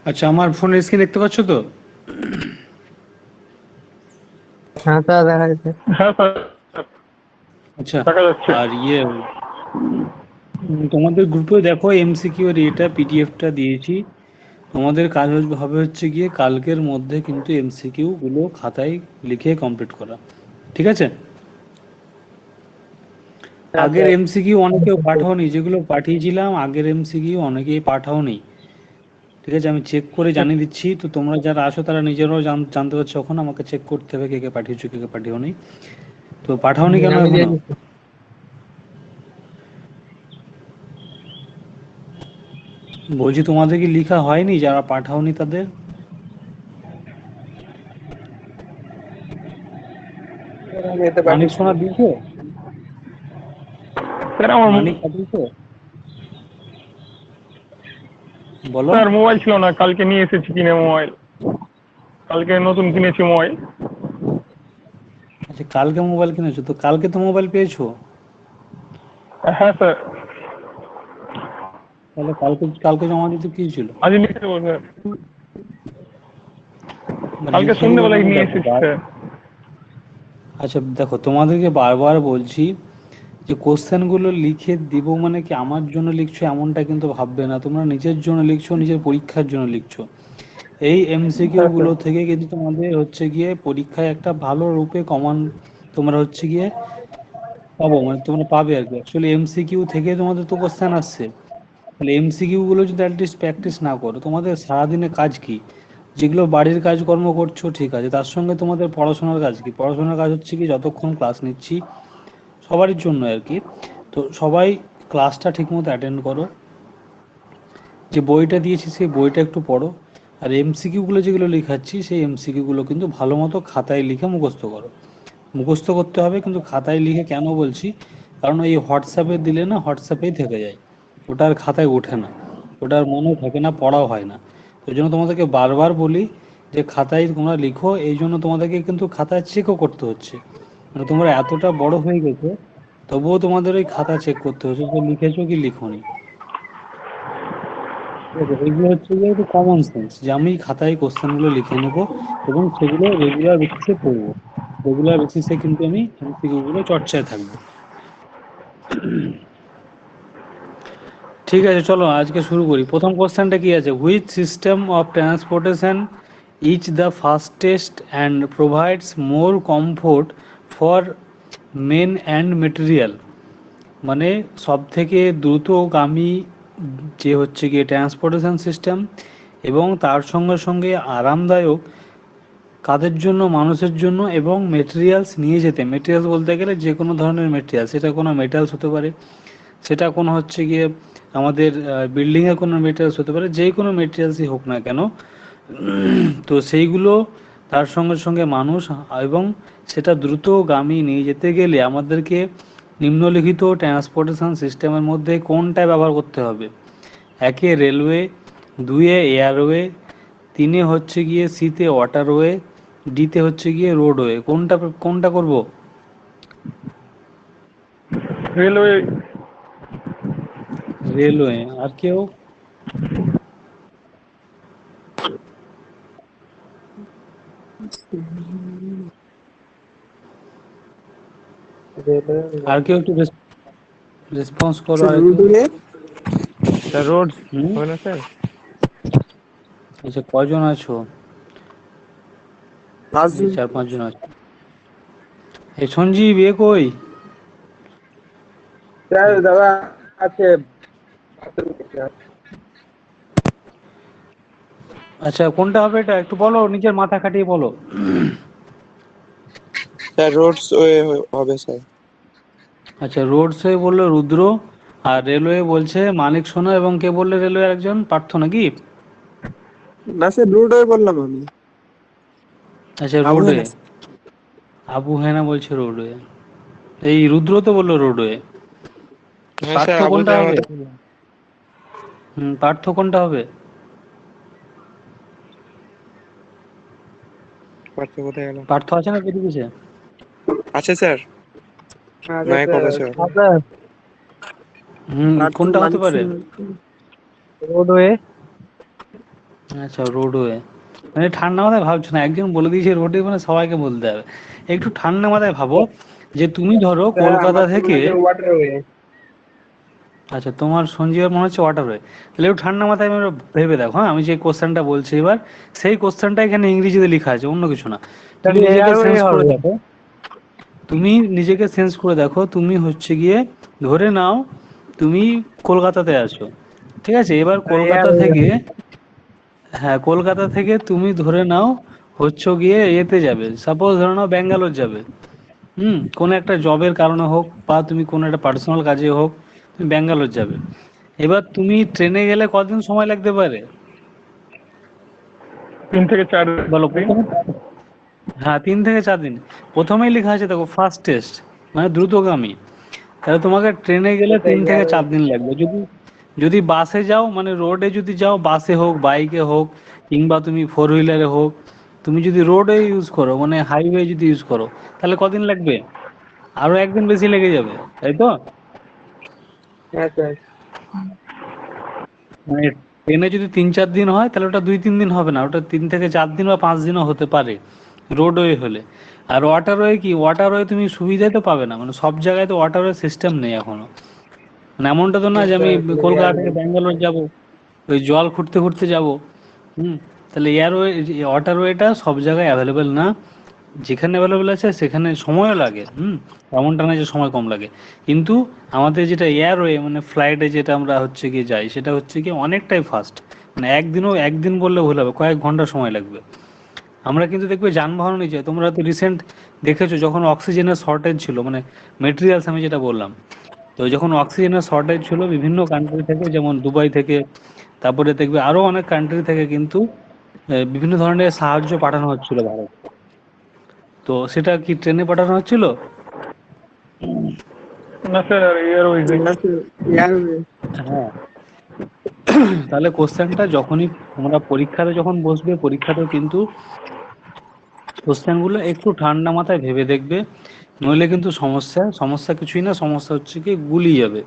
আচ্ছা, আমার ফোনের স্ক্রিন দেখতে পাচ্ছ তো? হ্যাঁ স্যার, দেখা যাচ্ছে। হ্যাঁ স্যার, আচ্ছা, দেখা যাচ্ছে। আর তোমাদের গ্রুপে দেখো এমসিকিউ এর এটা পিডিএফটা দিয়েছি। তোমাদের কাজ হবে হচ্ছে গিয়ে কালকের মধ্যে কিন্তু এমসিকিউ গুলো খাতায় লিখে কমপ্লিট করা, ঠিক আছে? হ্যাঁ আগের স্যার। এমসিকিউ অনেকেও পাঠাওনি, যেগুলো পাঠিয়েছিলাম আগের এমসিকিউ অনেকেই পাঠাওনি, ঠিক আছে? আমি চেক করে জানিয়ে দিচ্ছি, তো তোমরা যারা আসো তারা নিজেরাও জানতে পারছো, এখন আমাকে চেক করতে হবে কে কে পাঠিয়েছো কে কে পাঠিয়েওনি। তো পাঠাওনি কেন আমি দিয়ে এখনো? দিচ্ছি। বলছি তোমাদের কি লেখা হয়নি যারা পাঠাওনি তাদের? আমি এতে মানিক পাঠিয়েছি। সোনা দিয়েছো? স্যার আমার মানিক পাঠিয়েছো? বলো। স্যার মোবাইল ছিল না, কালকে নিয়ে এসেছি কিনে মোবাইল। কালকে নতুন কিনেছি মোবাইল। আচ্ছা, কালকে মোবাইল কিনেছো, তো কালকে তো মোবাইল পেয়েছো। হ্যাঁ স্যার, তাহলে কালকে কালকে জমা দিতে কি ছিল? আজ লিখে দেবো স্যার। কালকে লিখে দেবো সন্ধ্যেবেলায় মানে নিয়ে দেখো এসেছি স্যার। আচ্ছা দেখো, তোমাদেরকে বারবার বলছি যে কোশ্চেনগুলো লিখে দিব মানে কি আমার জন্য লিখছো এমনটা কিন্তু ভাববে না, তোমরা নিজের জন্য লিখছো, নিজের পরীক্ষার জন্য লিখছো। এই এমসিকিউ হ্যাঁ স্যার। গুলো থেকে কিন্তু তোমাদের হচ্ছে গিয়ে পরীক্ষায় একটা ভালো রূপে কমন তোমরা হচ্ছে গিয়ে পাবো, মানে তোমরা পাবে আর কি। অ্যাকচুয়ালি এমসিকিউ থেকে তোমাদের তো কোশ্চেন আসছে, তাহলে এমসিকিউ গুলো যদি অ্যাটলিস্ট প্র্যাকটিস না করো, তোমাদের সারাদিনে কাজ কি? যেগুলো বাড়ির কাজকর্ম করছো ঠিক আছে, তার সঙ্গে তোমাদের পড়াশোনার কাজ কি? পড়াশোনার কাজ হচ্ছে কি যতক্ষণ ক্লাস নিচ্ছি সবারই জন্য আর কি, তো সবাই ক্লাসটা ঠিকমতো অ্যাটেন্ড করো, যে বইটা দিয়েছি সেই বইটা একটু পড়ো, আর এমসিকিউগুলো যেগুলো লেখাচ্ছি সেই এমসিকিউগুলো কিন্তু ভালো মতো খাতায় লিখে মুখস্থ করো। মুখস্থ করতে হবে কিন্তু খাতায় লিখে, কেন বলছি, কারণ এই হোয়াটসঅ্যাপে দিলে না হোয়াটসঅ্যাপেই থেকে যায়, ওটা আর খাতায় ওঠে না, ওটা আর মনেও থাকে না, পড়াও হয় না। ওই জন্য তোমাদেরকে বারবার বলি যে খাতায় তোমরা লিখো, এই জন্য তোমাদেরকে কিন্তু খাতায় চেকও করতে হচ্ছে, মানে তোমরা এতটা বড় হয়ে গেছো তবুও তোমাদের ওই খাতা চেক করতে হচ্ছে যে লিখেছো কি লিখোনি। ঠিক আছে, এগুলো হচ্ছে গিয়ে একটু কমন সেন্স, যে আমি খাতায় কোশ্চেনগুলো লিখে নেব এবং সেগুলো রেগুলার বেসিসে পড়বো, রেগুলার বেসিসে কিন্তু আমি এমসিকিউ গুলো চর্চায় থাকবো। ঠিক আছে, চলো আজকে শুরু করি। প্রথম কোশ্চেনটা কি আছে, which system of transportation is the fastest and provides more comfort for men and material, মানে সব থেকে দ্রুতগামী যে হচ্ছে গিয়ে ট্রান্সপোর্টেশন সিস্টেম এবং তার সঙ্গে সঙ্গে আরামদায়ক কাদের জন্য, মানুষের জন্য, এবং মেটেরিয়ালস নিয়ে যেতে, মেটেরিয়ালস বলতে গেলে যে কোনো ধরনের মেটেরিয়াল, সেটা কোনো মেটালস হতে পারে, সেটা কোনো হচ্ছে গিয়ে আমাদের বিল্ডিংয়ের কোনো মেটেরিয়ালস হতে পারে, যে কোনো মেটেরিয়ালসই হোক না কেন, তো সেইগুলো তার সঙ্গে সঙ্গে মানুষ, এবং সেটা দ্রুতগামী নিয়ে যেতে গেলে আমাদেরকে নিম্নলিখিত ট্রান্সপোর্টেশন সিস্টেমের মধ্যে কোনটায় ব্যবহার করতে হবে? একে রেলওয়ে, দুয়ে এয়ারওয়ে, তিনে হচ্ছে গিয়ে সিতে ওয়াটারওয়ে, ডিতে হচ্ছে গিয়ে রোডওয়ে, কোনটা কোনটা করব? রেলওয়ে। রেলওয়ে। আর কেউ? আর কেউ একটু রেসপন্স করো, স্যার আর কেউ? রুটে স্যার রোড হুম, হবে না স্যার? আচ্ছা, কজন আছো? এই পাঁচজন। 4-5 জন আছো। এই সঞ্জীব, এ কই? স্যার দাদা আছে। আচ্ছা, কোনটা হবে এটা একটু বলো, নিজের মাথা খাটিয়ে বলো। স্যার রোডস ওয়ে হবে স্যার। আচ্ছা, রোডসে বললো রুদ্র, আর রেলওয়ে বলছে মানিক সোনা, এবং কে বললে রেলওয়ে একজন পার্থ নাকি? না স্যার রোড ওয়ে বললাম আমি। আচ্ছা, আবু রোডওয়ে। হেনা। আবু হেনা বলছে রোডওয়ে। এই রুদ্র তো বললো রোডওয়ে। হ্যাঁ পার্থ স্যার আবু কোনটা হেনার হবে? মতো। পার্থ কোনটা হবে? পার্থ কোথায় গেল? পার্থ আছে না বেরিয়ে? আছে স্যার, নয় প্রফেসর। কোনটা হতে পারে? রোডওয়ে। আচ্ছা, রোডওয়ে। মানে ঠান্ডা মাথায় ভাবছো না, একজন বলে দিয়েছে রোডওয়ে মানে সবাইকে বলতে হবে। একটু ঠান্ডা মাথায় ভাবো, যে তুমি ধরো কলকাতা থেকে। ওয়াটারওয়ে। আচ্ছা, তোমার সঞ্জীবের মনে হচ্ছে ওয়াটারওয়ে। তাহলে একটু ঠান্ডা মাথায় এবার ভেবে দেখো। হ্যাঁ, আমি যে কোশ্চেনটা বলছি এবার, সেই কোশ্চেনটা এখানে ইংরেজিতে লেখা আছে, অন্য কিছু না। তুমি নিজেকে সেন্স করে দেখো। তুমি নিজেকে সেন্স করে দেখো, তুমি হচ্ছে গিয়ে ধরে নাও তুমি কলকাতাতে আছো। ঠিক আছে, এবার কলকাতা থেকে, হ্যাঁ কলকাতা থেকে তুমি ধরে নাও হচ্ছে গিয়ে এতে যাবে, সাপোজ ধরে নাও ব্যাঙ্গালোর যাবে। কোনো একটা জবের কারণে হোক, বা তুমি কোনো একটা পার্সোনাল কাজে হোক, তুমি ব্যাঙ্গালোর যাবে। এবার তুমি ট্রেনে গেলে কদিন সময় লাগতে পারে? 3 থেকে 4 বলো দিন। প্রথমে। হ্যাঁ, 3 থেকে 4 দিন। প্রথমেই লেখা আছে দেখো, ফাস্টেস্ট, মানে দ্রুতগামী। তাহলে তোমাকে ট্রেনে গেলে 3 থেকে 4 দিন লাগবে। যদি যদি বাসে যাও, মানে রোডে যদি যাও, বাসে হোক, বাইকে হোক, কিংবা তুমি ফোর হুইলারে হোক, তুমি যদি রোডে ইউজ করো, মানে হাইওয়ে যদি ইউজ করো, তাহলে কদিন লাগবে? আরো একদিন বেশি লেগে যাবে, তাই তো? হ্যাঁ স্যার। মানে ট্রেনে যদি 3-4 দিন হয়, তাহলে ওটা 2-3 দিন হবে না, ওটা 3 থেকে 4 দিন বা 5 দিনও হতে পারে রোডওয়ে হলে। আর ওয়াটারওয়ে কি, ওয়াটারওয়ে তুমি সুবিধাই তো পাবে না, মানে সব জায়গায় তো ওয়াটারওয়ে সিস্টেম নেই এখনো। মানে এমনটা তো না যে আমি কলকাতা থেকে ব্যাঙ্গালোর যাব, ওই জল খুঁড়তে খুঁড়তে যাব। হুম তাহলে এয়ারওয়ে, ওয়াটারওয়েটা সব জায়গায় অ্যাভেলেবেল না। যেখানে অ্যাভেলেবেল আছে সেখানে সময়ও লাগে। এমনটা না যে সময় কম লাগে। কিন্তু আমাদের যেটা এয়ারওয়ে, মানে ফ্লাইটে যেটা আমরা হচ্ছে গিয়ে যাই, সেটা হচ্ছে গিয়ে অনেকটাই ফাস্ট। মানে একদিন বললে ভুল হবে, কয়েক ঘন্টা সময় লাগবে। আমরা কিন্তু দেখবে যানবাহন নিয়ে যাই, তোমরা তো রিসেন্ট দেখেছো যখন অক্সিজেনের শর্টেজ ছিল, মানে মেটেরিয়ালস আমি যেটা বললাম। তো যখন অক্সিজেনের শর্টেজ ছিল বিভিন্ন কান্ট্রি থেকে, যেমন দুবাই থেকে, তারপরে দেখবে আরো অনেক কান্ট্রি থেকে কিন্তু বিভিন্ন ধরনের সাহায্য পাঠানো হচ্ছিল ভারত। তো সেটা কি ট্রেনে পাঠানো হচ্ছিল? না স্যার, এয়ারওয়েজে। হ্যাঁ। তাহলে কোশ্চেনটা যখনই তোমরা পরীক্ষাতে যখন বসবে, পরীক্ষাতেও কিন্তু কোশ্চেনগুলো একটু ঠান্ডা মাথায় ভেবে দেখবে। নইলে কিন্তু সমস্যা সমস্যা কিছুই না, সমস্যা হচ্ছে কি গুলিয়ে যাবে।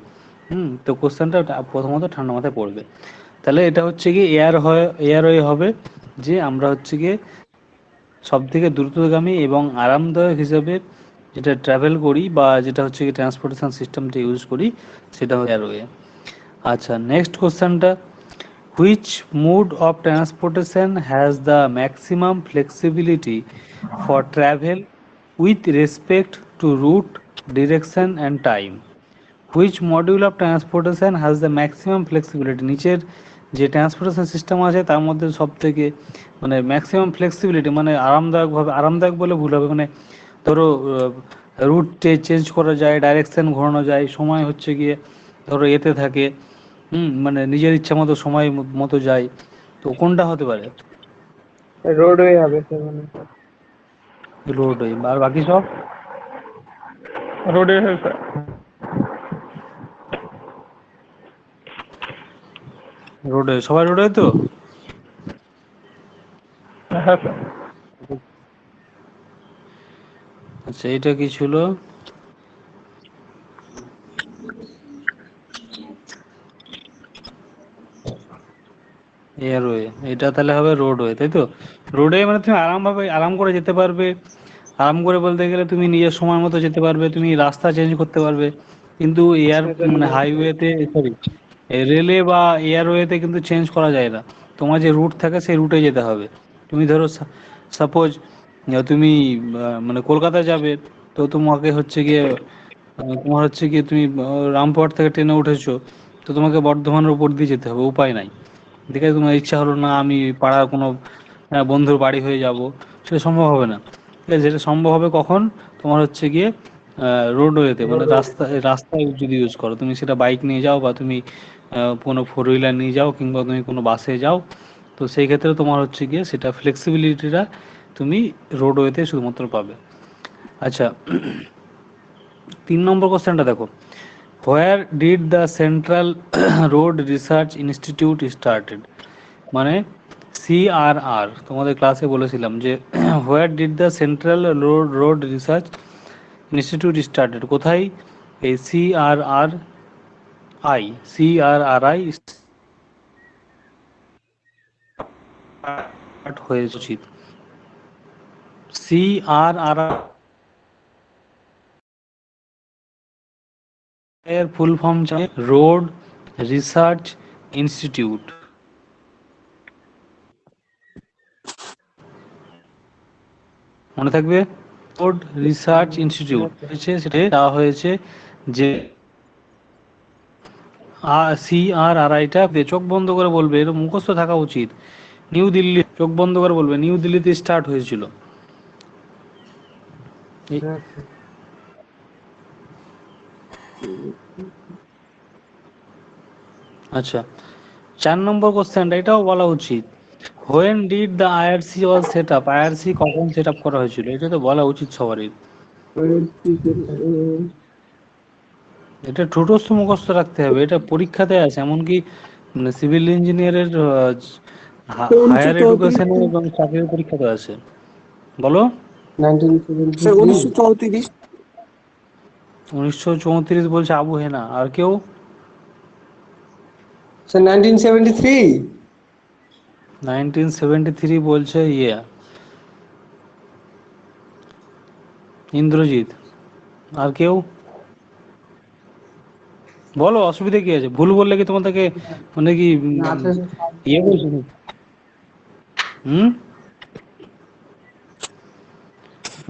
তো কোশ্চেনটা প্রথমত ঠান্ডা মাথায় পড়বে। তাহলে এটা হচ্ছে কি এয়ারওয়ে হবে, যে আমরা হচ্ছে গিয়ে সব থেকে দ্রুতগামী এবং আরামদায়ক হিসেবে যেটা ট্রাভেল করি, বা যেটা হচ্ছে কি ট্রান্সপোর্টেশন সিস্টেমটা ইউজ করি, সেটা হচ্ছে এয়ারওয়ে। আচ্ছা, নেক্সট কোশ্চেনটা, which mode of transportation has the maximum flexibility for travel with respect to route, direction and time? Which module of transportation has the maximum flexibility, নিচের যে ট্রান্সপোর্টেশন সিস্টেম আছে তার মধ্যে সব থেকে মানে ম্যাক্সিমাম ফ্লেক্সিবিলিটি, মানে আরামদায়কভাবে, আরামদায়ক বলে ভুল হবে, মানে ধরো রুট চেঞ্জ করা যায়, ডাইরেকশন ঘোরানো যায়, সময় হচ্ছে গিয়ে ধরো এতে থাকে। মানে নিজের ইচ্ছা মতো সময় মতো যায়। তো কোনটা হতে পারে? রোডওয়ে হবে স্যার মনে হয়। রোডওয়ে। আর বাকি সব? রোডে है স্যার। রোডওয়ে, সবাই রোডওয়ে তো? হ্যাঁ স্যার। আচ্ছা, এটা কি ছিল? এয়ারওয়ে। এটা তাহলে হবে রোডওয়ে, তাই তো? রোডওয়ে মানে তুমি আরাম করে যেতে পারবে। আরাম করে বলতে গেলে তুমি নিজের সময় মতো যেতে পারবে, তুমি রাস্তা চেঞ্জ করতে পারবে। কিন্তু মানে হাইওয়েতে, সরি, রেলে বা এয়ারওয়েতে কিন্তু চেঞ্জ করা যায় না। তোমার যে রুট থাকে সেই রুটে যেতে হবে। তুমি ধরো সাপোজ তুমি মানে কলকাতা যাবে, তো তোমাকে হচ্ছে গিয়ে তোমার হচ্ছে গিয়ে তুমি রামপুরহাট থেকে ট্রেনে উঠেছো, তো তোমাকে বর্ধমানের উপর দিয়ে যেতে হবে, উপায় নাই। দেখে তোমার ইচ্ছা হলো না আমি পাড়ার কোনো বন্ধুর বাড়ি হয়ে যাব, সেটা সম্ভব হবে না। ঠিক আছে, যেটা সম্ভব হবে কখন, তোমার হচ্ছে গিয়ে রোডওয়েতে, মানে রোডওয়ে। রাস্তায় যদি ইউজ করো, তুমি সেটা বাইক নিয়ে যাও বা তুমি কোনো ফোর হুইলার নিয়ে যাও কিংবা তুমি কোনো বাসে যাও, তো সেই ক্ষেত্রে তোমার হচ্ছে গিয়ে সেটা ফ্লেক্সিবিলিটিটা তুমি রোডওয়েতে শুধুমাত্র পাবে। আচ্ছা, 3 নম্বর কোশ্চেনটা দেখো, where did the central road research institute started, মানে সিআরআর, তোমাদের ক্লাসে বলেছিলাম যে where did the central road research institute started, কোথায় এই সিআরআরআই স্টার্ট হয়েছে উচিত। সিআরআরআই এর full form road research institute, মনে থাকবে, রোড রিসার্চ ইনস্টিটিউট হয়েছে, সেটা দেওয়া হয়েছে যে সিআরআরআইটা, চোখ বন্ধ করে বলবে, এটা মুখস্থ থাকা উচিত। নিউ দিল্লি, চোখ বন্ধ করে বলবে, নিউ দিল্লিতে স্টার্ট হয়েছিল। আচ্ছা। আচ্ছা, 4 নম্বর কোশ্চেনটা, এটাও বলা উচিত, when did the IRC was set up, IRC কখন সেট আপ করা হয়েছিল, এটা তো বলা উচিত সবারই। এটা ঠুটস্থ মুখস্থ রাখতে হবে, এটা পরীক্ষাতে আছে, এমনকি সিভিল ইঞ্জিনিয়ারের হায়ার এডুকেশনে এবং চাকরির পরীক্ষাতে আছে। বলো। 1934। 1934 বলছে আবু হেনা, আর কেউ? স্যার 1973। 1973 বলছে ইন্দ্রজিৎ, আর কেউ? বলো, অসুবিধা কি আছে? ভুল বললে কি তোমাদেরকে মানে কি বলছো নাকি? হুম,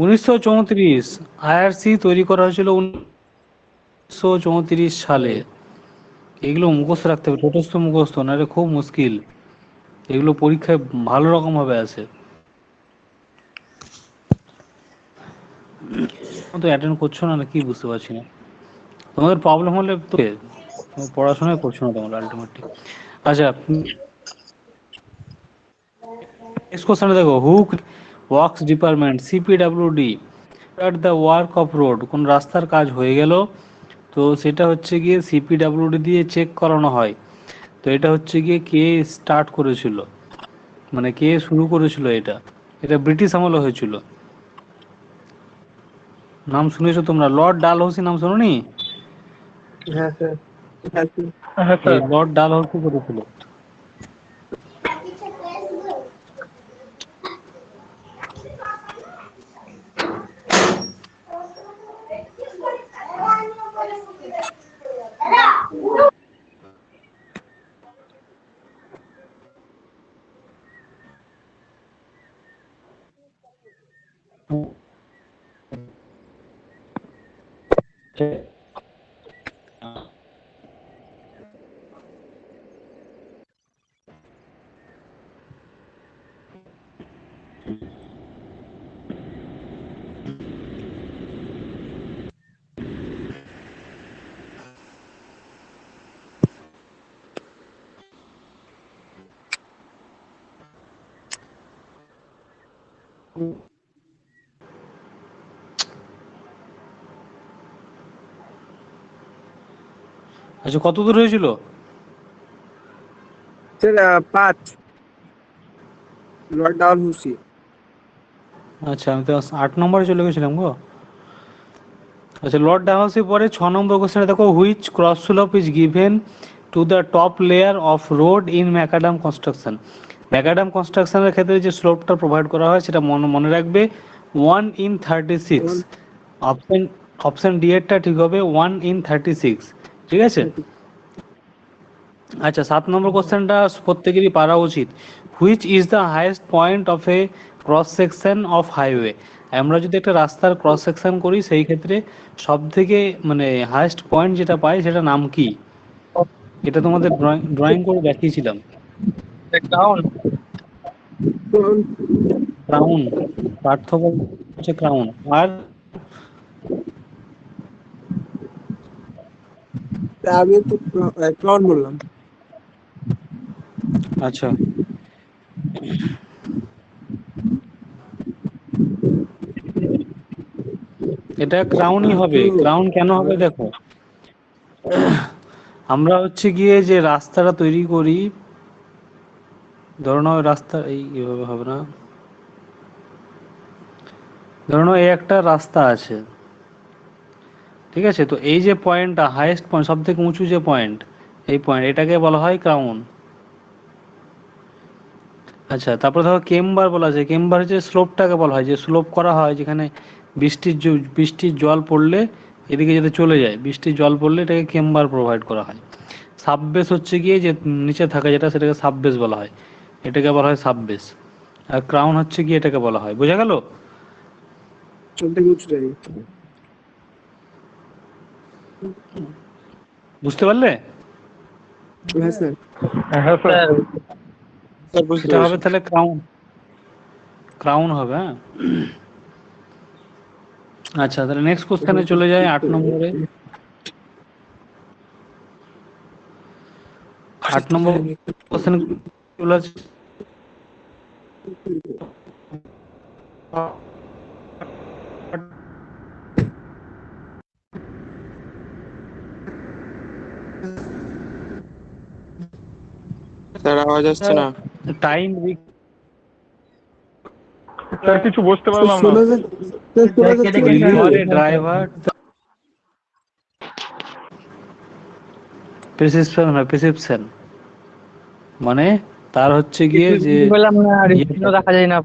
1934 আইআরসি তৈরি করা হয়েছিল 1934 সালে। এগুলো মুখস্থ রাখতে হবে, ছোটস্থ মুখস্থ না, এটা খুব মুশকিল, এগুলো পরীক্ষায় ভালো রকম ভাবে আসে। তো অ্যাটেন্ড করছো না, কি বুঝতে পারছি না। তোমাদের প্রবলেম হলে তো পড়াশোনায় করছো না তোমরা আলটিমেটলি। আচ্ছা, নেক্সট কোশ্চেন দেখো, who works department CPWD at the work of road, কোন রাস্তার কাজ হয়ে গেল, তো সেটা হচ্ছে গিয়ে সিপিডব্লিউডি দিয়ে চেক করানো হয়। তো এটা হচ্ছে গিয়ে কে স্টার্ট করেছিল, মানে কে শুরু করেছিল এটা, এটা ব্রিটিশ আমলে হয়েছিল। নাম শুনেছো তোমরা? লর্ড ডালহৌসি নাম শোনোনি? হ্যাঁ স্যার। হ্যাঁ এই স্যার। লর্ড ডালহৌসি করেছিল। আচ্ছা, কত দূর হয়েছিল? Sir 5, Lord Dalhousie. আচ্ছা, আমি তো 8 নম্বরে চলে গেছিলাম গো। আচ্ছা, লর্ড ডালহৌসি পরে 6 নম্বর কোশ্চেনে দেখো, which cross slope is given to the top layer of road in macadam construction, macadam কনস্ট্রাকশনের ক্ষেত্রে যে স্লোপটা প্রোভাইড করা হয় সেটা মনে রাখবে 1/36। অপশন অপশন ডি এরটা ঠিক হবে 1/36, ঠিক আছে। আচ্ছা, 7 নম্বর কোশ্চেনটা প্রত্যেকেরই পারা উচিত, which is the highest point of A cross section of highway, আমরা যদি একটা রাস্তার ক্রস সেকশন করি সেই ক্ষেত্রে সব থেকে মানে হাইয়েস্ট পয়েন্ট যেটা পাই সেটা নাম কি? এটা তোমাদের ড্রয়িং করে দেখিয়েছিলাম। ডাউন ক্রাউন, পার্থক্য হচ্ছে ক্রাউন আর আমি তো ক্রাউন বললাম। আচ্ছা, এটা ক্রাউনই হবে। ক্রাউন কেন হবে দেখো, আমরা হচ্ছে গিয়ে যে রাস্তাটা তৈরি করি, ধরো না ওই রাস্তা এইভাবে হবে না, ধরো না এই একটা রাস্তা আছে, ঠিক আছে? তো এই যে পয়েন্টটা হাইয়েস্ট পয়েন্ট, সব থেকে উঁচু যে পয়েন্ট, এই পয়েন্ট এটাকে বলা হয় ক্রাউন। আচ্ছা, তারপরে ধরো কেম্বার বলা যায়। কেম্বার হচ্ছে স্লোপটাকে বলা হয়, যে স্লোপ করা হয় যেখানে বৃষ্টির জল পড়লে এদিকে যাতে চলে যায়, বৃষ্টির জল পড়লে এটাকে কেম্বার প্রোভাইড করা হয়। সাববেস হচ্ছে গিয়ে যে নিচে থাকে যেটা, সেটাকে সাববেস বলা হয়, এটাকে বলা হয় সাববেস। আর ক্রাউন হচ্ছে গিয়ে এটাকে বলা হয়। বোঝা গেল? সব থেকে উঁচুটাই। বুঝতে পারলে? হ্যাঁ স্যার। হ্যাঁ স্যার স্যার বুঝতে এটা হবে পেরেছি। তাহলে ক্রাউন, ক্রাউন হবে। হ্যাঁ, আচ্ছা, তাহলে নেক্সট কোশ্চেনে চলে যায় 8 নম্বরে। 8 নম্বর কোশ্চেন চলে আসছে। স্যার আওয়াজ আসছে না। টাইম স্যার কিছু বুঝতে পারলাম না। শোনা যাচ্ছে, স্যার শোনা যাচ্ছে না। ডেলিভারি ড্রাইভার প্রেসক্রিপশন হয়, প্রেসক্রিপশন মানে তার হচ্ছে গিয়ে যে বললাম না, রিসিপ্টও দেখা যায় না।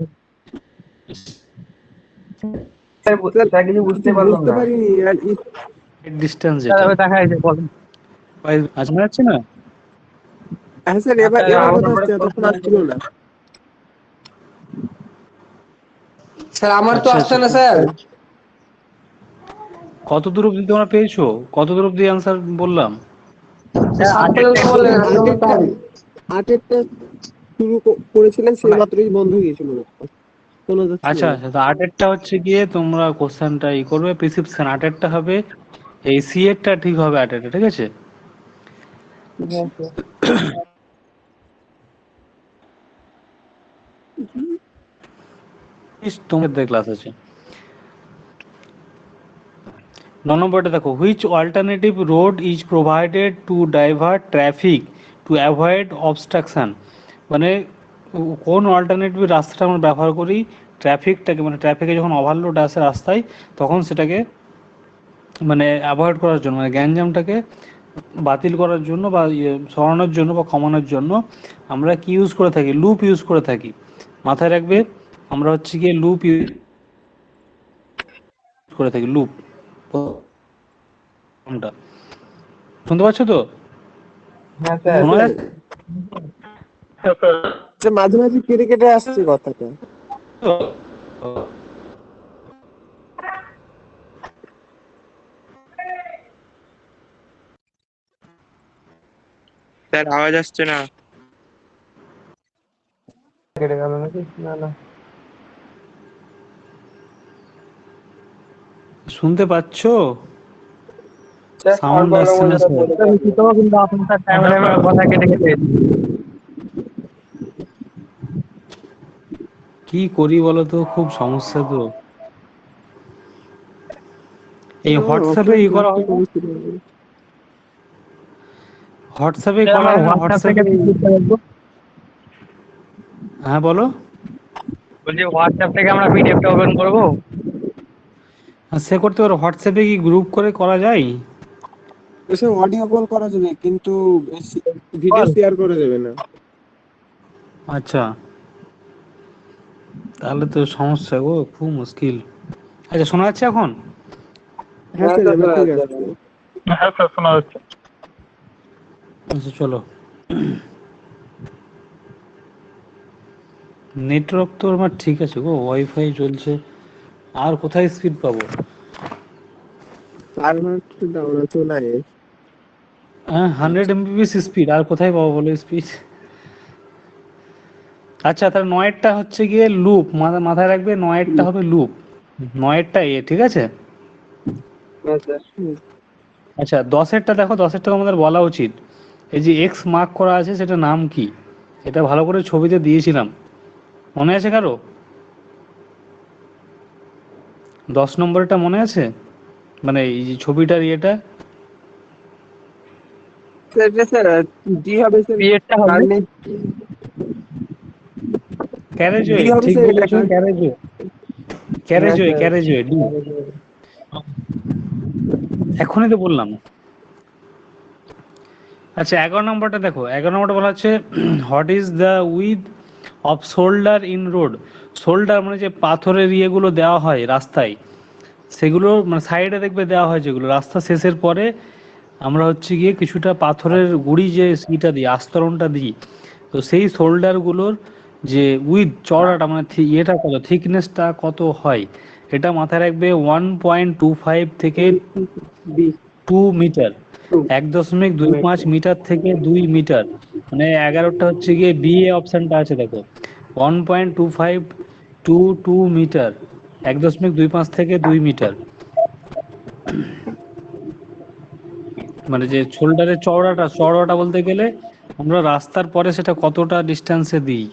স্যার কিছু বুঝতে কিছু পারলাম বুঝতে না। পারিনি আর ডিস্টেন্স যেটা তাহলে দেখা যাচ্ছে বলেন। আচ্ছা, মনে হচ্ছে না? হ্যাঁ স্যার এবার এবার কথা আসছে, এতক্ষণ আসছিল না। স্যার আমার তো আচ্ছা, আসছে আচ্ছা, না স্যার। কত দূর অব্দি তোমরা পেয়েছো? কত দূর অব্দি অ্যান্সার বললাম? আটেরটা শুরু করেছিলেন, সেই মাত্রই বন্ধ হয়ে গেছিল, শোনা যাচ্ছিল আচ্ছা, না। আচ্ছা, তো 8-এরটা হচ্ছে গিয়ে তোমরা কোশ্চেনটা করবে প্রেসক্রিপশন। 8-এরটা হবে এই সি এরটা ঠিক হবে 8-এরটা, ঠিক আছে? তোমাদের ক্লাস আছে। 9 নম্বরটা দেখো, which alternative road is provided to divert traffic to avoid obstruction, মানে কোন অল্টারনেটিভ রাস্তাটা আমরা ব্যবহার করি ট্রাফিকটাকে, মানে ট্রাফিকে যখন ওভারলোড আসে রাস্তায়, তখন সেটাকে মানে অ্যাভয়েড করার জন্য, মানে গ্যাঞ্জামটাকে বাতিল করার জন্য বা সরানোর জন্য বা কমানোর জন্য আমরা কি ইউজ করে থাকি? লুপ ইউজ করে থাকি। মাথায় রাখবে, আমরা হচ্ছে গিয়ে লুপ ইউজ করে থাকি, লুপ। কোনটা শুনতে পাচ্ছ তো? হ্যাঁ স্যার। শোনা যাচ্ছে হ্যাঁ স্যার স্যার মাঝে মাঝে কেটে কেটে আসছে কথাটা। তো? স্যার আওয়াজ আসছে না। কেটে গেল নাকি? না না। শুনতে পাচ্ছ? স্যার সাউন্ড আসছে না স্যার। কিন্তু আপনি স্যার টাইমে টাইমে কথা কেটে কেটে। কি করি বলো তো, খুব সমস্যা তো। এই হোয়াটসঅ্যাপে ই করা হয় না? হোয়াটসঅ্যাপে স্যার করা আমার হয় না? হোয়াটসঅ্যাপ থেকে হোয়াটসঅ্যাপে পিডিএফটা দেখবো। হ্যাঁ বলো। বলছি হোয়াটসঅ্যাপ থেকে আমরা পিডিএফটা ওপেন করবো। সে করতে পারো। হোয়াটসঅ্যাপে কি গ্রুপ করে করা যায়? স্যার অডিও কল করা যাবে কিন্তু ভিডিও কল শেয়ার করা যাবে না। আচ্ছা, তাহলে তো সমস্যা গো, খুব মুশকিল। আচ্ছা, শোনা যাচ্ছে এখন? হ্যাঁ স্যার এবার ঠিক আছে। হ্যাঁ স্যার শোনা যাচ্ছে। আচ্ছা, চলো। নেটওয়ার্ক তো আমার ঠিক আছে গো, ওয়াইফাই চলছে। আর কোথায় স্পিড পাবো? সার্ভার ডাউন আছে নাই? হ্যাঁ 100 mbps স্পিড, আর কোথায় পাবো বলো স্পিড? আচ্ছা তাহলে নয়েরটা হচ্ছে গিয়ে লুপ, মাথায় রাখবে নয়েরটা হবে লুপ, নয়েরটা ঠিক আছে। আচ্ছা আচ্ছা 10এরটা দেখো, 10এরটা আমাদের বলা উচিত। এই যে এক্স মার্ক করা আছে সেটা নাম কি? এটা ভালো করে ছবিতে দিয়েছিলাম, মনে আছে কারো? 10 নম্বরটা মনে আছে, মানে এই যে ছবিটার ইয়েটা? স্যার ডি হবে স্যার, পিরিয়ডটা হবে কারণে ক্যারেজওয়ে, ডি হবে ঠিক স্যার এটা বলেছো, ক্যারেজওয়ে, হ্যাঁ ক্যারেজওয়ে, স্যার। ক্যারেজওয়ে ডি, এখনই তো বললাম। আচ্ছা 11 নম্বরটা দেখো, 11 নম্বরটা বলা হচ্ছে what is the with off shoulder in road. Shoulder মানে যে পাথরের ইয়েগুলো দেওয়া হয় রাস্তায়, সেগুলো মানে সাইডে দেখবে দেওয়া হয়, যেগুলো রাস্তা শেষের পরে আমরা হচ্ছে গিয়ে কিছুটা পাথরের গুঁড়ি যে ইটা দিই, আস্তরণটা দিই, তো সেই শোল্ডারগুলোর যে উইথ চওড়াটা মানে ইয়েটা কত, থিকনেসটা কত হয়, এটা মাথায় রাখবে 1.25 থেকে বি 2 মিটার, 1.25 মিটার থেকে 2 মিটার, মানে 11টা হচ্ছে গিয়ে বি এ অপশনটা আছে দেখো, 1.25 to 2 মিটার, 1.25 থেকে 2 মিটার, মানে যে শোল্ডারের চওড়াটা, চওড়াটা বলতে গেলে আমরা রাস্তার পরে সেটা কতটা ডিস্টেন্সে দিই।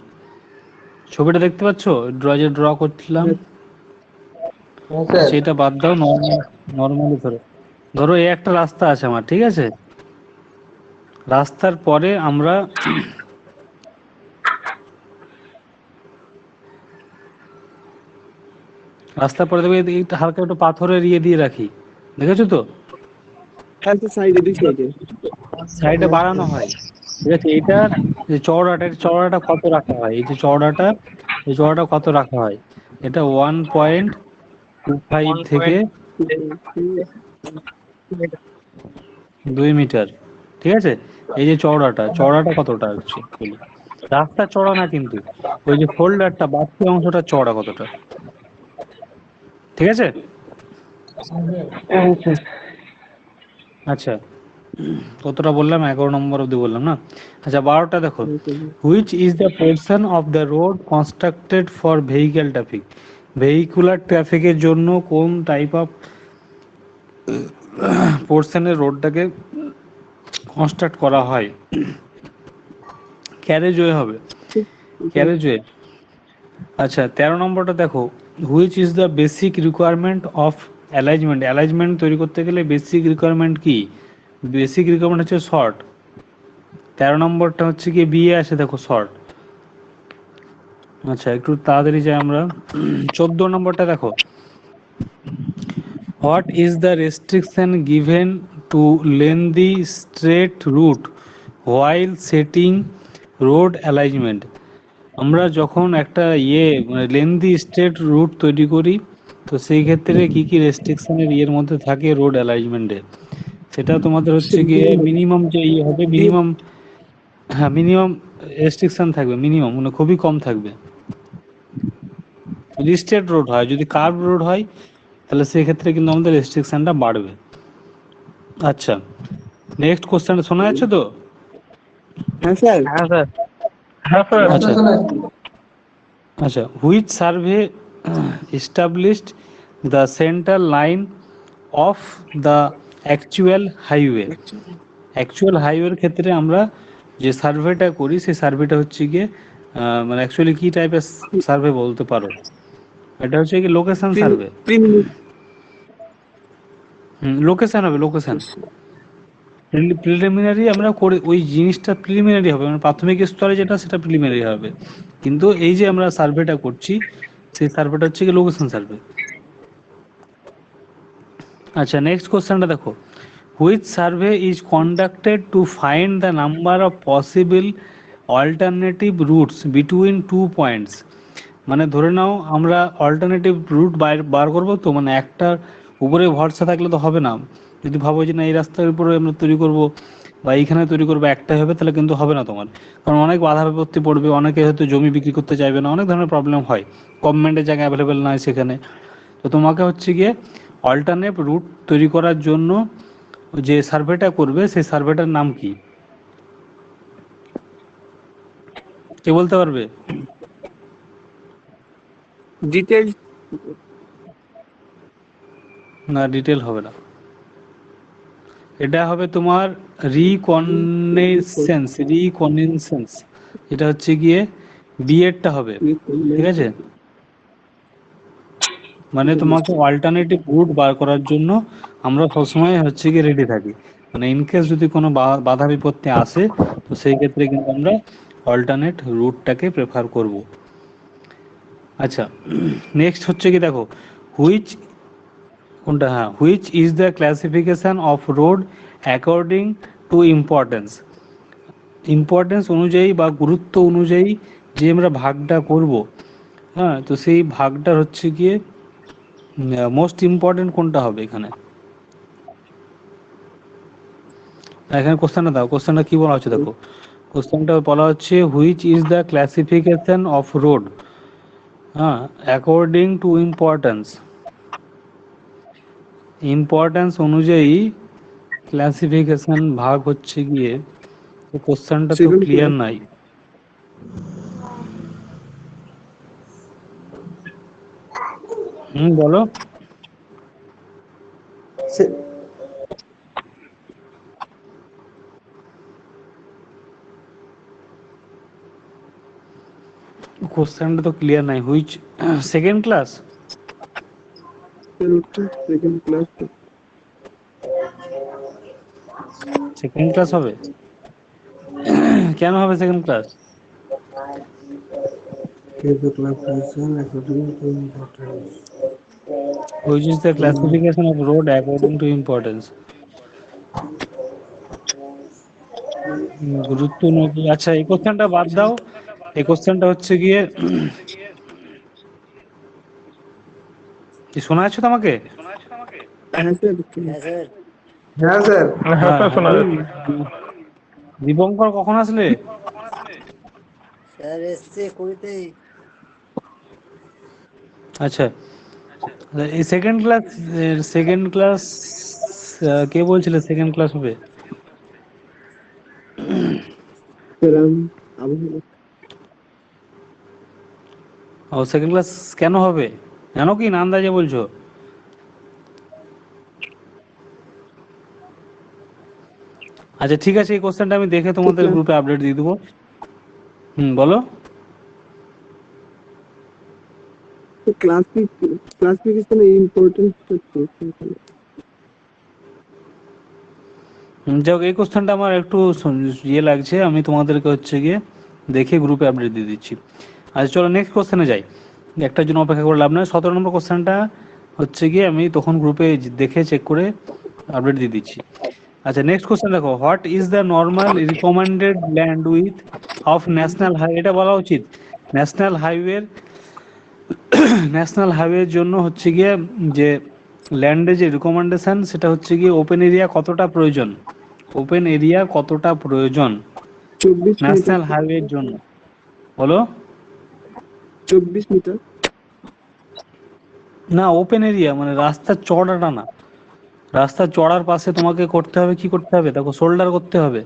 ছবিটা দেখতে পাচ্ছো, যে ড্র করছিলাম, সেটা বাদ দাও, নর্মালি ধরো, ধরো এই একটা রাস্তা আছে আমার, ঠিক আছে, রাস্তার পরে আমরা রাস্তার পরে দেখবে এইটা হালকা একটু পাথরের ইয়ে দিয়ে রাখি, দেখেছো তো, হ্যাঁ স্যার, সাইডে দুই সাইডে সাইডে বাড়ানো হয়, ঠিক আছে। এইটার যে চওড়াটা, এই চওড়াটা কত রাখা হয়, এই যে চওড়াটা, এই চওড়াটা কত রাখা হয়, এটা 1.25 ওয়ান থেকে পয়েন্ট 2 মিটার, ঠিক আছে। এই যে চওড়াটা, চওড়াটা কতটা হচ্ছে বলি, রাস্তা চওড়া না কিন্তু, ওই যে ফোল্ডারটা বাড়তি অংশটা চওড়া কতটা, ঠিক আছে। আচ্ছা কতটা বললাম, 11 নম্বর অব্দি বললাম না। আচ্ছা 12টা দেখো, which is the portion of the road constructed for vehicle traffic. Vehicular ট্রাফিকের জন্য কোন টাইপ অফ পোর্শনের রোডটাকে কনস্ট্রাক্ট করা হয়? ক্যারেজওয়ে হবে, ক্যারেজওয়ে। আচ্ছা 13 নম্বরটা দেখো, which is the basic requirement of alignment. Alignment তৈরি করতে গেলে বেসিক রিকোয়ারমেন্ট কি? বেসিক রিকোয়ারমেন্ট হচ্ছে শর্ট। 13 নম্বরটা হচ্ছে কি বিয়ে আছে দেখো, শর্ট। আচ্ছা একটু তাড়াতাড়ি যাই আমরা। 14 নম্বরটা দেখো, what is the restriction given to lengthy straight route while setting road alignment. আমরা যখন একটা মানে লেন্দি স্ট্রেট রুট তৈরি করি, তো সেই ক্ষেত্রে কি কি রেস্ট্রিকশনের ইয়ের মধ্যে থাকে রোড অ্যালাইনমেন্টে, সেটা তোমাদের হচ্ছে গিয়ে মিনিমাম যে হবে, মিনিমাম, হ্যাঁ মিনিমাম রেস্ট্রিকশন থাকবে, মিনিমাম মানে খুবই কম থাকবে। যদি স্ট্রেট রোড হয়, যদি কার্ভ রোড হয়, তাহলে সেই ক্ষেত্রে কিন্তু আমাদের রেস্ট্রিকশনটা বাড়বে। আচ্ছা নেক্সট কোশ্চেনটা শোনা যাচ্ছে তো? হ্যাঁ স্যার। হ্যাঁ স্যার। হ্যাঁ স্যার। আচ্ছা আচ্ছা which survey established the center line of the actual highway। Actual হাইওয়ের ক্ষেত্রে আমরা যে সার্ভেটা করি, সেই সার্ভেটা হচ্ছে গিয়ে মানে অ্যাকচুয়ালি কি টাইপের সার্ভে বলতে পারো, এটা হচ্ছে কি লোকেশন সার্ভে। লোকেশন হবে, লোকেশন। প্রিলিমিনারি আমরা করে ওই জিনিসটা প্রিলিমিনারি হবে, মানে প্রাথমিক স্তরে যেটা সেটা প্রিলিমিনারি হবে, কিন্তু এই যে আমরা সার্ভেটা করছি, সেই সার্ভেটা হচ্ছে কি লোকেশন সার্ভে। আচ্ছা নেক্সট কোশ্চেনটা দেখো, which survey is conducted to find the number of possible alternative routes between two points. মানে ধরে নাও আমরা অল্টারনেটিভ রুট বার করবো, তো মানে একটার উপরে ভরসা থাকলে তো হবে না। যদি ভাবো যে না এই রাস্তার উপরে আমরা তৈরি করব বা এইখানে তৈরি করবো, একটাই হবে, তাহলে কিন্তু হবে না তোমার, কারণ অনেক বাধা বিপত্তি পড়বে, অনেকে হয়তো জমি বিক্রি করতে চাইবে না, অনেক ধরনের প্রবলেম হয়, গভর্নমেন্টের জায়গা অ্যাভেলেবেল নয় সেখানে। তো তোমাকে হচ্ছে গিয়ে অল্টারনেট রুট তৈরি করার জন্য যে সার্ভেটা করবে সেই সার্ভেটার নাম কি? কে বলতে পারবে? ডিটেইলস না, ডিটেল হবে না, এটা হবে তোমার রিকনেসেন্স। এটা হচ্ছে গিয়ে বিএডটা হবে, ঠিক আছে? মানে তোমাকে অল্টারনেটিভ রুট বার করার জন্য আমরা সবসময় হচ্ছে গিয়ে রেডি থাকি, মানে ইনকেস যদি কোনো বাধা বিপত্তি আসে তো সেই ক্ষেত্রে কিন্তু আমরা অল্টারনেট রুটটাকে প্রেফার করব। আচ্ছা, নেক্সট হচ্ছে কি দেখো, হুইচ কোনটা, হ্যাঁ, which is the classification of road according to importance অনুযায়ী বা গুরুত্ব অনুযায়ী যে আমরা ভাগটা করব, হ্যাঁ, তো সেই ভাগটার হচ্ছে গিয়ে মোস্ট ইম্পর্টেন্ট কোনটা হবে এখানে? এখানে কোশ্চেনটা দাও, কোশ্চেনটা কি বলা হচ্ছে দেখো, কোশ্চেনটা বলা হচ্ছে which is the classification of road, হ্যাঁ, অ্যাকর্ডিং টু ইম্পর্টেন্স অনুযায়ী ক্লাসিফিকেশন ভাগ হচ্ছে গিয়ে, তো কোশ্চেনটা তো ক্লিয়ার নাই। বলো। কোশ্চেনটা তো ক্লিয়ার নাই, which second class second class second class হবে? কেন হবে second class? Which is the classification of road according to importance? গুরুত্ব নাকি? আচ্ছা, এই কোশ্চেনটা বাদ দাও, এই কোশ্চেনটা হচ্ছে গিয়ে কি শোনা যাচ্ছে তোমাকে? হ্যাঁ স্যার হ্যাঁ স্যার, শোনা যাচ্ছে। দীপঙ্কর কখন আসলে? স্যার এসছে কইতেই। আচ্ছা, এই সেকেন্ড ক্লাস কে বলছিল সেকেন্ড ক্লাস হবে? ও, সেকেন্ড ক্লাস কেন হবে জানো কি, না আন্দাজে বলছো? আচ্ছা ঠিক আছে, এই কোশ্চেনটা আমি দেখে তোমাদের গ্রুপে আপডেট দিয়ে দেবো। বলো। ক্লাসিফিকেশন ইম্পর্টেন্স যাক, এই কোশ্চেনটা আমার একটু ইয়ে লাগছে, আমি তোমাদেরকে হচ্ছে গিয়ে দেখে গ্রুপে আপডেট দিয়ে দিচ্ছি। আচ্ছা চলো নেক্সট কোশ্চেনে যাই, একটার জন্য অপেক্ষা করে লাভ নয়। 17 নম্বর কোশ্চেনটা হচ্ছে গিয়ে আমি তখন গ্রুপে দেখে চেক করে আপডেট দিয়ে দিচ্ছি। আচ্ছা নেক্সট কোশ্চেন দেখো, what is the normal recommended land with of national highway? এটা বলা উচিত, ন্যাশনাল হাইওয়ের জন্য হচ্ছে গিয়ে যে ল্যান্ডের যে রিকমেন্ডেশন সেটা হচ্ছে গিয়ে ওপেন এরিয়া কতটা প্রয়োজন, ন্যাশনাল হাইওয়ের জন্য, বলো। 24 মিটার। না, ওপেন এরিয়া মানে রাস্তার চড়াটা না, রাস্তার চড়ার পাশে তোমাকে করতে হবে, কি করতে হবে দেখো, শোল্ডার করতে হবে,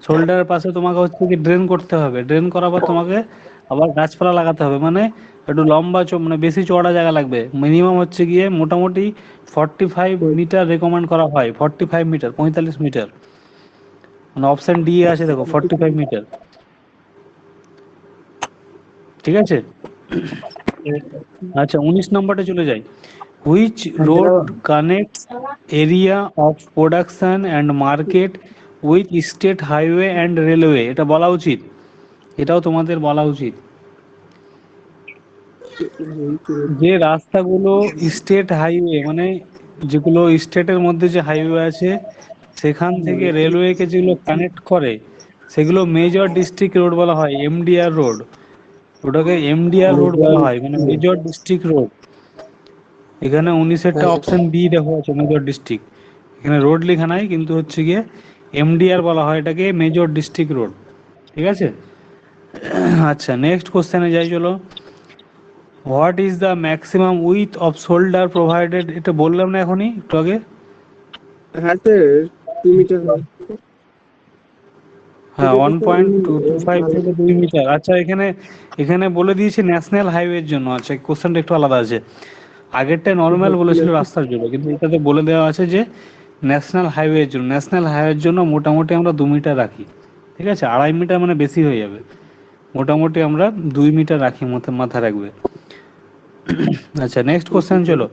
শোল্ডারের পাশে তোমাকে হচ্ছে কি ড্রেন করতে হবে, ড্রেন করার পর তোমাকে আবার গাছপালা লাগাতে হবে, মানে একটু লম্বা মানে বেশি চওড়া জায়গা লাগবে। মিনিমাম হচ্ছে গিয়ে মোটামুটি 45 মিটার রেকমেন্ড করা হয়, 45 মিটার, 45 মিটার, মানে অপশন ডি আছে দেখো 45 মিটার, ঠিক আছে? আচ্ছা 19 নম্বরটা চলে যাই, which road connects area of production and market with state highway and railway? এটা বলা উচিত, এটাও তোমাদের বলা উচিত। যে রাস্তাগুলো স্টেট হাইওয়ে মানে যেগুলো স্টেটের মধ্যে যে হাইওয়ে আছে সেখান থেকে রেলওয়েকে যেগুলো কানেক্ট করে সেগুলো মেজর ডিস্ট্রিক্ট রোড বলা হয়, এমডিআর রোড, ওটাকে এমডিআর রোড বলা হয়, মানে মেজর ডিস্ট্রিক্ট রোড। এখানে 19-এরটা অপশন বি দেখো আছে, মেজর ডিস্ট্রিক্ট, এখানে রোড লেখা নাই কিন্তু হচ্ছে গিয়ে এমডিআর বলা হয় এটাকে, মেজর ডিস্ট্রিক্ট রোড, ঠিক আছে? আচ্ছা নেক্সট কোশ্চেনে যাই চলো, what is the maximum with off shoulder provided? এটা বললাম না এখনই একটু আগে। হ্যাঁ স্যার 2 মিটার হয়। হ্যাঁ, এটা তো স্যার 1.25 থেকে 2 মিটার। আচ্ছা, এখানে এখানে বলে দিয়েছি ন্যাশনাল হাইওয়ের জন্য। আচ্ছা, কোশ্চেনটা একটু আলাদা আছে। আগেরটায় নর্মাল বলেছিল রাস্তার জন্য, কিন্তু এটাতে বলে দেওয়া আছে যে ন্যাশনাল হাইওয়ের জন্য। ন্যাশনাল হাইওয়ের জন্য মোটামুটি আমরা 2 মিটার রাখি। ঠিক আছে, 2.5 মিটার মানে বেশি হয়ে যাবে। মোটামুটি আমরা 2 মিটার রাখি, মাথায় রাখবে। আচ্ছা, নেক্সট কোশ্চেন চলো।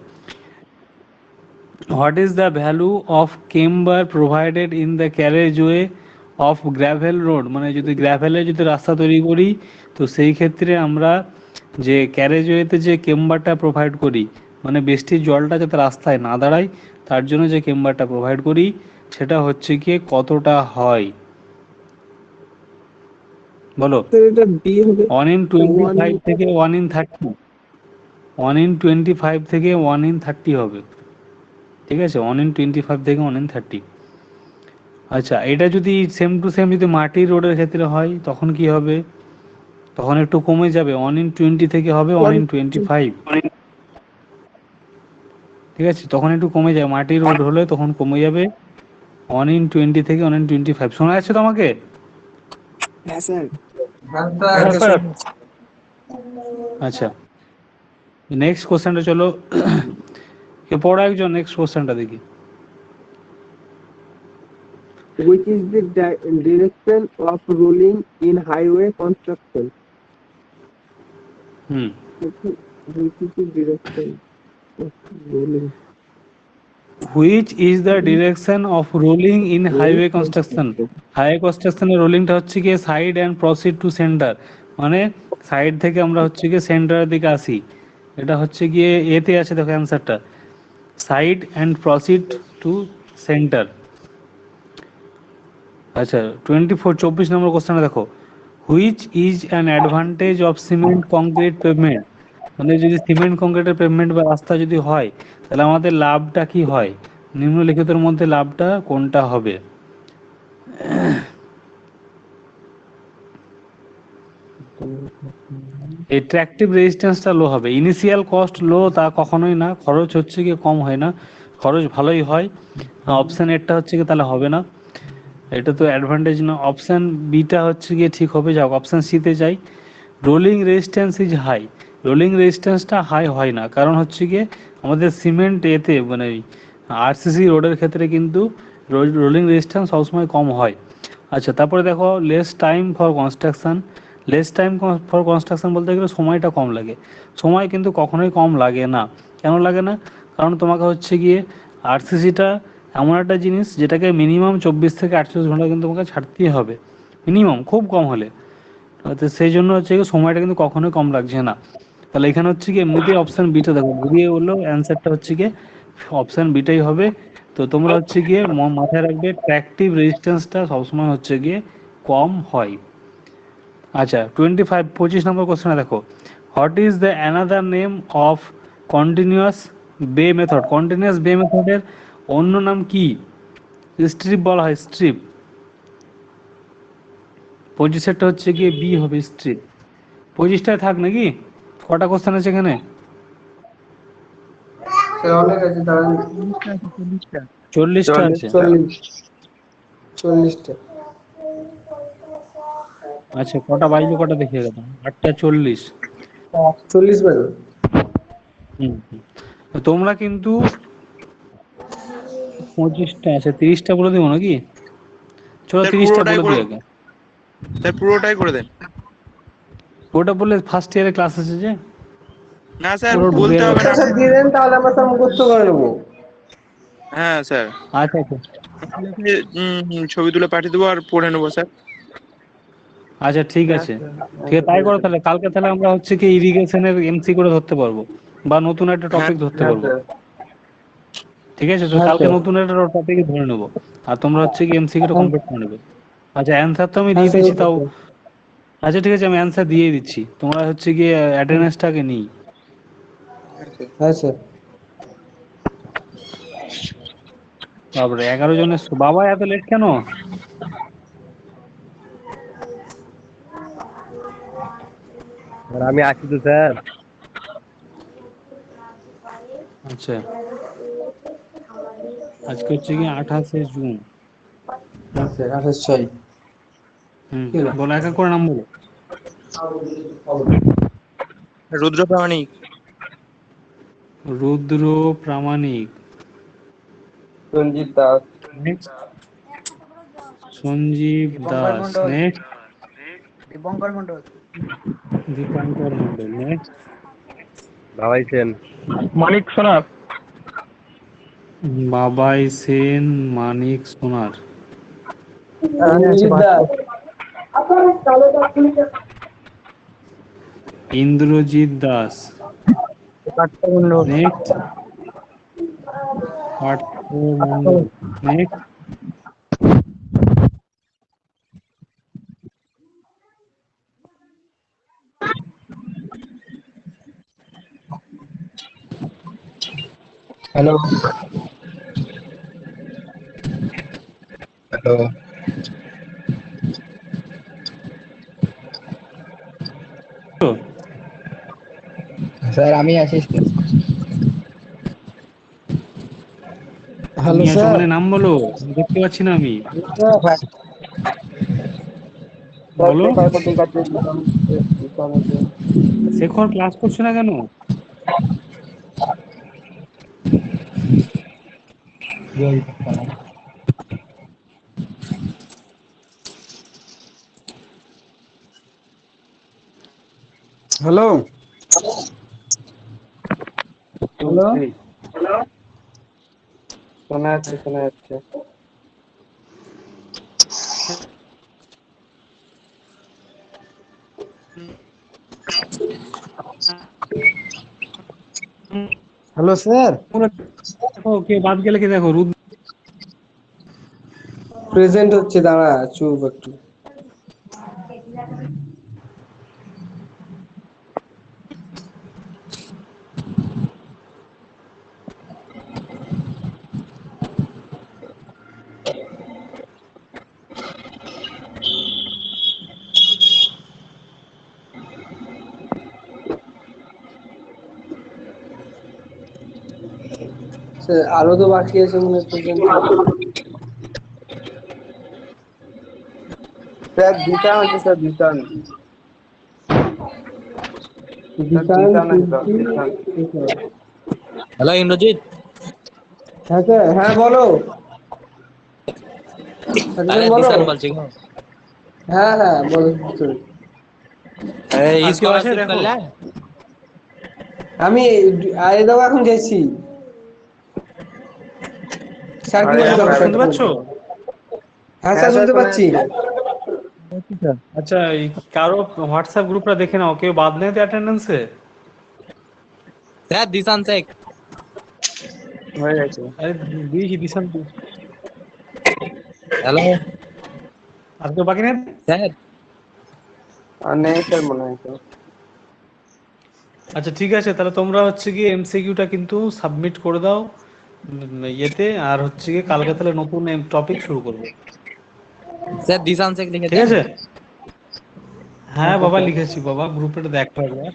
What is the value of camber provided in the carriageway of gravel road? মানে যদি গ্র্যাভেলে যদি রাস্তা তৈরি করি, তো সেই ক্ষেত্রে আমরা যে ক্যারেজওয়েতে যে কেম্বারটা প্রোভাইড করি, মানে বৃষ্টির জলটা যাতে রাস্তায় না দাঁড়ায়, তার জন্য যে কেম্বারটা প্রোভাইড করি, সেটা হচ্ছে গিয়ে কতটা হয় বলো? স্যার এটা বি হবে 1 in 25 1 থেকে 1 in 30, 1 in 25 থেকে 1 in 30 হবে। ঠিক আছে, 1 in 25 থেকে 1 in 30। আচ্ছা, এটা যদি সেম টু সেম যদি মাটির রোডের ক্ষেত্রে হয়, তখন কি হবে? তখন একটু কমে যাবে, 1 in 20 থেকে হবে 1 in 25। ঠিক আছে, তখন একটু কমে যাবে, মাটির রোড হলে তখন কমে যাবে 1 in 20 থেকে 1 in 25। শোনা যাচ্ছে তো আমাকে? হ্যাঁ স্যার। হ্যাঁ স্যার। আচ্ছা, নেক্সট কোশ্চেনটা চলো। কে পড়ো একজন, নেক্সট কোশ্চেনটা দেখি। Which is the direction of rolling in highway construction? Hmm Which is the direction of rolling? Which is the direction of rolling in highway construction? Highway কনস্ট্রাকশনের রোলিংটা হচ্ছে গিয়ে side and proceed to centre, মানে side থেকে আমরা হচ্ছে গিয়ে সেন্টারের দিকে আসি। এটা হচ্ছে গিয়ে এতে আছে, দেখো অ্যান্সারটা, side and proceed to centre. আচ্ছা, 24 নম্বর কোশ্চেনটা দেখো। Which is an advantage of cement concrete pavement? মানে যদি সিমেন্ট কংক্রিটের পেভমেন্ট বা রাস্তা যদি হয়, তাহলে আমাদের লাভটা কি হয়? নিম্নলিখিতের মধ্যে লাভটা কোনটা হবে? এই ট্র্যাকটিভ রেজিস্ট্যান্সটা লো হবে। ইনিশিয়াল কস্ট লো তা কখনোই না, খরচ হচ্ছে কি কম হয় না, খরচ ভালোই হয়। অপশন এরটা হচ্ছে কি তাহলে হবে না, এটা তো অ্যাডভান্টেজ না। অপশন বিটা হচ্ছে গিয়ে ঠিক হবে। যাক, অপশন সিতে যাই। Rolling resistance is high. Rolling রেজিস্ট্যান্সটা হাই হয় না, কারণ হচ্ছে গিয়ে আমাদের সিমেন্ট এতে মানে আরসিসি রোডের ক্ষেত্রে কিন্তু রোলিং রেজিস্ট্যান্স সবসময় কম হয়। আচ্ছা, তারপরে দেখো less time for construction. Less time for construction বলতে গেলে সময়টা কম লাগে। সময় কিন্তু কখনোই কম লাগে না। কেন লাগে না? কারণ তোমাকে হচ্ছে গিয়ে আরসিসিটা এমন একটা জিনিস যেটাকে মিনিমাম 24 থেকে 48 ঘন্টা কিন্তু তোমাকে ছাড়তেই হবে, মিনিমাম, খুব কম হলে। তো সেই জন্য হচ্ছে কি সময়টা কিন্তু কখনোই কম লাগছে না। তাহলে এখানে হচ্ছে কি এমনিতেই অপশন বিটা দেখো ঘুরিয়ে বললো, অ্যান্সারটা হচ্ছে গিয়ে অপশন বিটাই হবে। তো তোমরা হচ্ছে গিয়ে মাথায় রাখবে ট্র্যাকটিভ রেজিস্ট্যান্সটা সবসময় হচ্ছে গিয়ে কম হয়। আচ্ছা, 25 নম্বর কোশ্চেনে দেখো। What is the another name of continuous বে মেথড? কন্টিনিউয়াস বে মেথডের অন্য নাম কি? স্ট্রিপ বলা হয়, স্ট্রিপ। 25-এরটা হচ্ছে গিয়ে বি হবে, স্ট্রিপ। 25টায় থাক নাকি? কটা কোশ্চেন আছে এখানে? স্যার অনেক আছে, দাঁড়ান। 40টা আছে। 40টা। আচ্ছা, কটা বাজলো, কটা দেখিয়ে গেল? 8টা 40। 40 বাজে। হুম হুম। তো তোমরা কিন্তু 25টা আছে, 30টা বলে দিব নাকি? চলো স্যার 30টা পুরোটাই বলে করে দিই আগে। স্যার পুরোটাই করে দেন। ওটা বললে ফার্স্ট ইয়ারে ক্লাস আছে যে, না স্যার ওরা ঢুকে বলতে হবে যাবে। না। স্যার দিয়ে দেন, তাহলে আমরা স্যার মুখস্থ করে নেবো। হ্যাঁ স্যার, আচ্ছা আচ্ছা ছবি তুলে পাঠিয়ে দেবো আর পড়ে নেবো স্যার। আচ্ছা, ঠিক আছে, ঠিক আছে, তাই করো তাহলে। কালকে তাহলে আমরা হচ্ছে কি ইরিগেশনের এমসি করে ধরতে পারবো, বা নতুন একটা হ্যাঁ টপিক ধরতে পারবো। ঠিক আছে, তো হ্যাঁ কালকে স্যার। নতুন একটা টপিক ধরে নেবো, আর তোমরা হচ্ছে কি এমসিকিউটা কমপ্লিট করে নেবে। আচ্ছা, অ্যান্সার তো আমি হ্যাঁ দিয়ে স্যার, দিচ্ছি ওকে তাও। স্যার। আচ্ছা, ঠিক আছে, আমি অ্যান্সার দিয়ে দিচ্ছি, তোমরা হচ্ছে গিয়ে অ্যাটেন্ডেন্সটাকে নিই। হ্যাঁ স্যার। তারপরে 11 জনের বাবা, এত লেট কেন? আমি আছি তো স্যার। আচ্ছা, আজকে হচ্ছে কি 28শে জুন। স্যার 28/6। হুম, কি হলো? বলো এক এক করে নাম বলো। Rudra Pramanik. Rudra Pramanik. Ranjit Das. Next Sanjeev Dipankar Das. Mondal. Next Dipankar Mondal. Dipankar Mondal. Next Babai Sen. Manik Sonar. Babai Sen, Manik Sonar. Ranjit Das. Indrajit Das. Partha Mondal. Next Partha Mondal. Next hello hello sir, আমি আছি। তুমি হ্যালো আছো স্যার। মানে নাম বলো, দেখতে পাচ্ছি না আমি। বলো। শেখর ক্লাস করছে না কেন? হ্যালো হ্যালো, শোনা যাচ্ছে, শোনা যাচ্ছে। Hello sir. দেখো কে বাদ গেলে কে দেখো, রুদ্র। প্রেজেন্ট হচ্ছে, দাঁড়া চুপ একটু। স্যার আরো তো বাকি আছে মনে হয় প্রেজেন্ট। স্যার দিশান আছে, স্যার দিশান। দিশান দিশান। হ্যালো ইন্দ্রজিৎ। হ্যাঁ স্যার, হ্যাঁ বলো। একজন আরে বলো। দিশান বলছি গো। হ্যাঁ হ্যাঁ বলো। sorry। আর কেউ আছে স্কলারশিপ দেখো। করলে? আমি আরে দাও, এখন যাচ্ছি। স্যার কি হ্যাঁ বলছো? বলো, শুনতে পাচ্ছ? হ্যাঁ স্যার, শুনতে পাচ্ছি। আচ্ছা, এই কারো হোয়াটসঅ্যাপ গ্রুপটা দেখে নাও, কেউ বাদ নেই তো অ্যাটেন্ডেন্সে। স্যার দিশান শেখ। হয়ে গেছে। আরে দিয়েছি দিশান। হ্যালো আর কেউ বাকি নেই? স্যার। আর নেই স্যার মনে হয় তো। আচ্ছা ঠিক আছে, তাহলে তোমরা হচ্ছে গিয়ে এমসিকিউটা কিন্তু সাবমিট করে দাও ইয়েতে, আর হচ্ছে গিয়ে কালকে তাহলে নতুন টপিক শুরু করবো। স্যার দিশান শেখ ঠিক লিখেছেন? আছে। হ্যাঁ বাবা, লিখেছি বাবা, গ্রুপে দেখো একবার।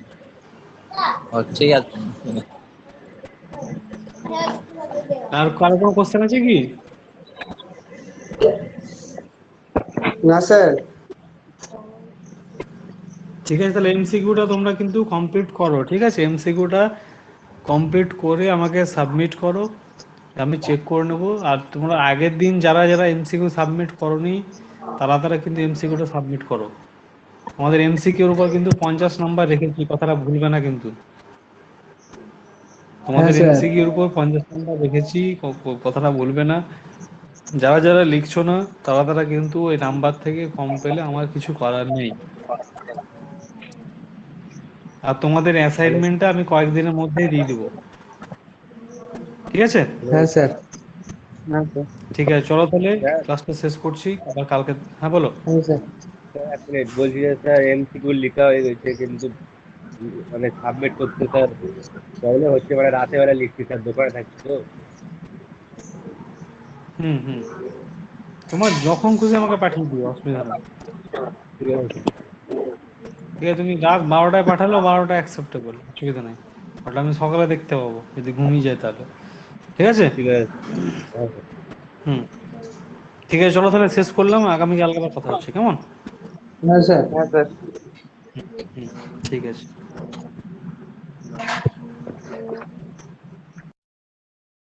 ও ঠিক আছে। আর কারো কোনো কোশ্চেন আছে কি? না স্যার। ঠিক আছে, তাহলে এমসিকিউটা তোমরা কিন্তু কমপ্লিট করো। ঠিক আছে, এমসিকিউটা কমপ্লিট করে আমাকে সাবমিট করো, আমি চেক করে নেবো। আর তোমরা আগের দিন যারা যারা এমসিকিউ সাবমিট করোনি, তারা তারা কিন্তু এমসিকিউটা সাবমিট করো। আমাদের এমসিকিউর উপর কিন্তু 50 নম্বর রেখেছি, কথাটা ভুলবে না কিন্তু। হ্যাঁ তোমাদের স্যার। এমসিকিউর উপর 50 নম্বর রেখেছি, কথাটা বলবে না। যারা যারা লিখছো না, তারা তারা কিন্তু এই নাম্বার থেকে কম পেলে আমার কিছু করার নেই। আর তোমাদের অ্যাসাইনমেন্টটা আমি কয়েকদিনের মধ্যেই দিয়ে দেবো। ঠিক আছে। হ্যাঁ স্যার। হ্যাঁ স্যার। ঠিক আছে, চলো তাহলে ক্লাসটা শেষ করছি, আবার কালকে। হ্যাঁ বলো। হ্যাঁ স্যার। এক মিনিট বলছি যে স্যার এমসিকিউ লেখা হয়ে গেছে কিন্তু মানে সাবমিট করতে স্যার প্রবলেম হচ্ছে, মানে রাতে বেলা লিখছি স্যার, দোকানে থাকছি তো। হুম হুম, তোমার যখন খুশি আমাকে পাঠিয়ে দিও, অসুবিধা নেই। ঠিক আছে ঠিক আছে, তুমি রাত 12টায় পাঠালো, 12টা অ্যাকসেপ্টেবল, অসুবিধা নেই। ওটা আমি সকালে দেখতে পাবো, যদি ঘুমিয়ে যায় তাহলে। ঠিক আছে। ঠিক আছে। হ্যাঁ স্যার। হুম। ঠিক আছে, চলো তাহলে শেষ করলাম, আগামীকালকে আবার কথা হচ্ছে, কেমন? হ্যাঁ স্যার। হুম, ঠিক আছে।